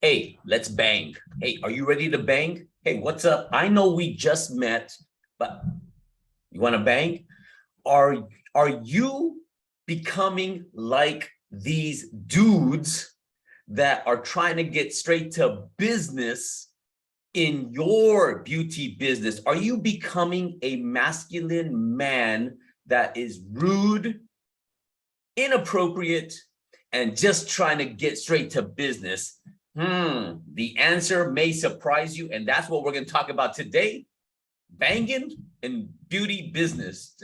Hey, let's bang. Hey, are you ready to bang? Hey, what's up? I know we just met, but you want to bang? Are are you becoming like these dudes that are trying to get straight to business in your beauty business? Are you becoming a masculine man that is rude, inappropriate, and just trying to get straight to business? The answer may surprise you, and that's what we're going to talk about today. Banging in beauty business.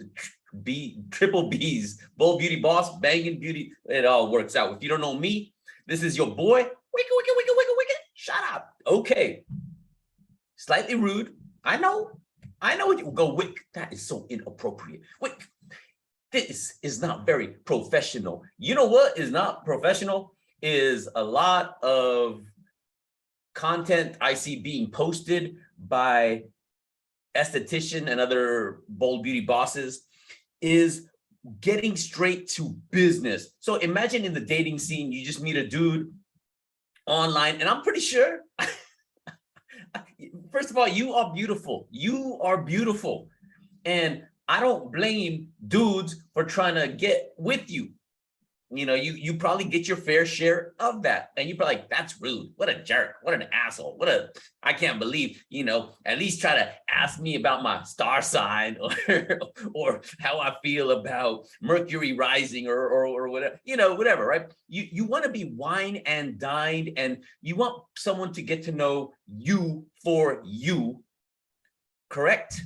B triple B's, Bold Beauty Boss, banging beauty. It all works out. If you don't know me, this is your boy. Wicked. Shut up. Okay. Slightly rude. I know. I know what you go, Wick. That is so inappropriate. Wick, this is not very professional. You know what is not professional? Is a lot of content I see being posted by esthetician and other bold beauty bosses is getting straight to business. So imagine in the dating scene, you just meet a dude online, and I'm pretty sure, first of all, you are beautiful. You are beautiful. And I don't blame dudes for trying to get with you. You know, you probably get your fair share of that. And you're probably like, that's rude. What a jerk. What an asshole. I can't believe, at least try to ask me about my star sign or how I feel about Mercury rising or whatever, whatever, right? You want to be wine and dined, and you want someone to get to know you for you, correct?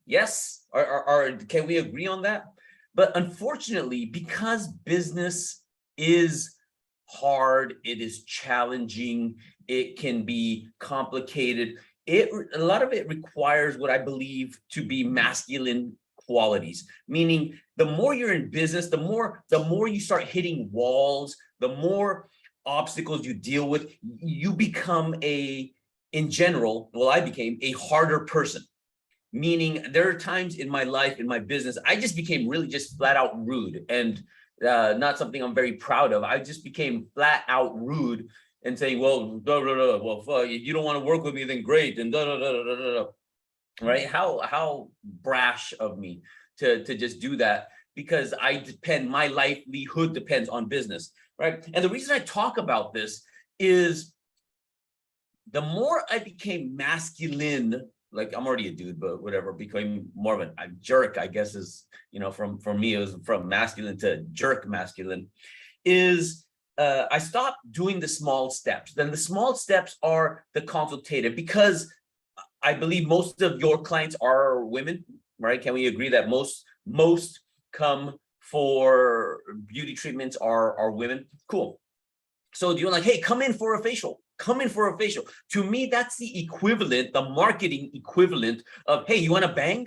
Yes? Or can we agree on that? But unfortunately, because business is hard, it is challenging, it can be complicated, a lot of it requires what I believe to be masculine qualities, meaning the more you're in business, the more you start hitting walls, the more obstacles you deal with, you become in general, well, I became a harder person. Meaning there are times in my life, in my business, I just became really just flat out rude, and not something I'm very proud of. I just became flat out rude and saying, well, you don't want to work with me, then great, and right? How brash of me to just do that, because my livelihood depends on business, right? And the reason I talk about this is the more I became masculine, like I'm already a dude, but whatever, becoming more of a jerk, I guess, is, from me, it was from masculine to jerk masculine, is I stopped doing the small steps. Then the small steps are the consultative, because I believe most of your clients are women, right? Can we agree that most come for beauty treatments are women? Cool. So you're like, hey, come in for a facial. Come in for a facial. To me, that's the equivalent, the marketing equivalent of, hey, you want to bang?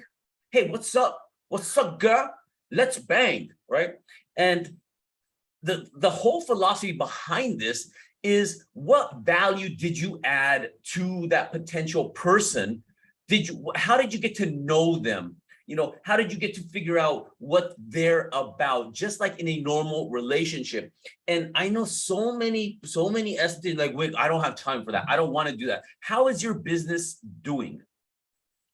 Hey, what's up? What's up, girl? Let's bang, right? And the whole philosophy behind this is, what value did you add to that potential person? How did you get to know them? How did you get to figure out what they're about, just like in a normal relationship? And I know so many estheticians like, wait, I don't have time for that. I don't want to do that. How is your business doing?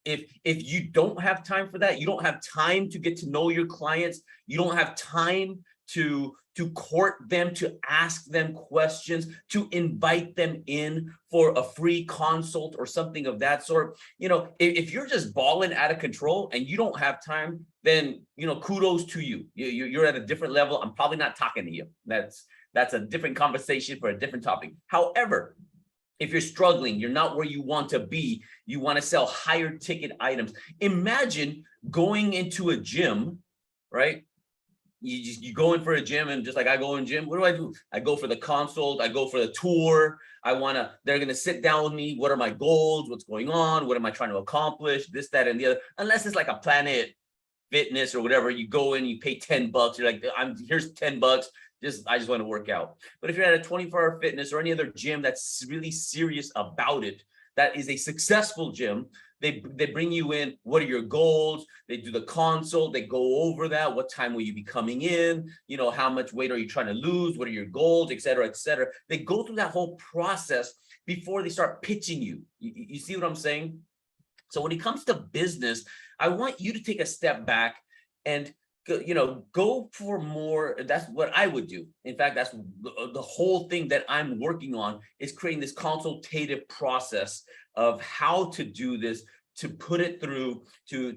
If you don't have time for that, you don't have time to get to know your clients, you don't have time to court them, to ask them questions, to invite them in for a free consult or something of that sort. If you're just balling out of control and you don't have time, then, kudos to you. You're at a different level. I'm probably not talking to you. That's a different conversation for a different topic. However, if you're struggling, you're not where you want to be, you want to sell higher ticket items. Imagine going into a gym, right? You go in for a gym, and just like I go in gym, what do? I go for the consult, I go for the tour. They're going to sit down with me. What are my goals? What's going on? What am I trying to accomplish? This, that, and the other. Unless it's like a Planet Fitness or whatever, you go in, you pay $10. You're like, here's $10. I just want to work out. But if you're at a 24-hour fitness or any other gym that's really serious about it, that is a successful gym, They bring you in. What are your goals? They do the consult. They go over that. What time will you be coming in? You know, how much weight are you trying to lose? What are your goals, et cetera, et cetera. They go through that whole process before they start pitching you. You see what I'm saying? So when it comes to business, I want you to take a step back and go for more. That's what I would do. In fact, that's the whole thing that I'm working on, is creating this consultative process of how to do this, to put it through, to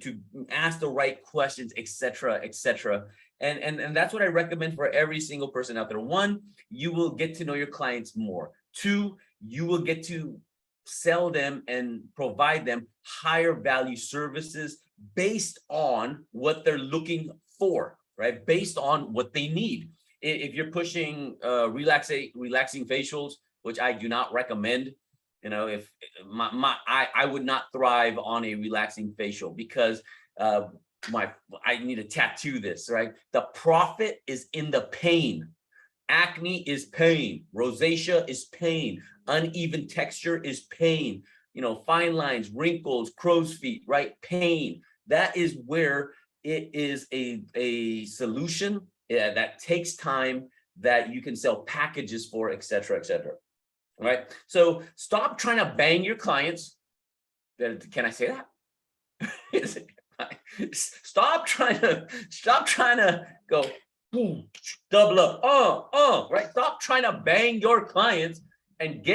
ask the right questions, et cetera, et cetera. And that's what I recommend for every single person out there. One, you will get to know your clients more. Two, you will get to sell them and provide them higher value services based on what they're looking for, right? Based on what they need. If you're pushing relaxing facials, which I do not recommend, if I would not thrive on a relaxing facial, because I need to tattoo this, right? The profit is in the pain. Acne is pain. Rosacea is pain. Uneven texture is pain. Fine lines, wrinkles, crow's feet, right? Pain. That is where it is a solution that takes time, that you can sell packages for, et cetera, et cetera. Right? So stop trying to bang your clients. Can I say that? Stop trying to go boom, double up, right? Stop trying to bang your clients and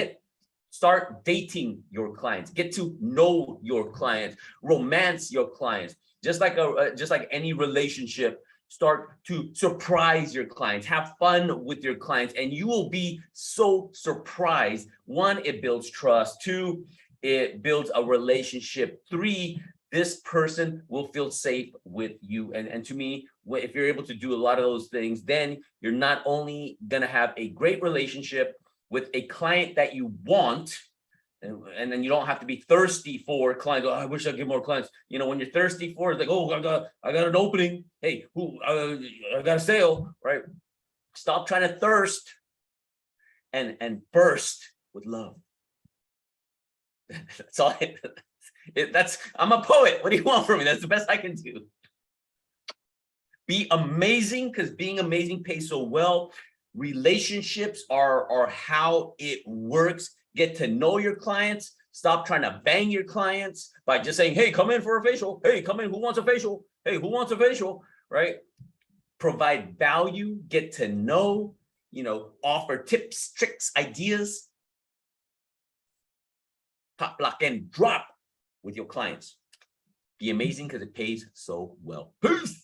start dating your clients. Get to know your clients, romance your clients. Just like any relationship, start to surprise your clients, have fun with your clients, and you will be so surprised. One, it builds trust. Two, it builds a relationship. Three, this person will feel safe with you. And to me, if you're able to do a lot of those things, then you're not only going to have a great relationship with a client that you want, and then you don't have to be thirsty for clients. Oh, I wish I'd get more clients. When you're thirsty for it, like, oh, I got an opening. Hey, I got a sale, right? Stop trying to thirst and burst with love. That's all. I'm a poet. What do you want from me? That's the best I can do. Be amazing, because being amazing pays so well. Relationships are how it works. Get to know your clients. Stop trying to bang your clients by just saying, hey, come in for a facial. Hey, come in. Who wants a facial? Hey, who wants a facial? Right? Provide value. Get to know, offer tips, tricks, ideas. Pop, lock, and drop with your clients. Be amazing, because it pays so well. Peace.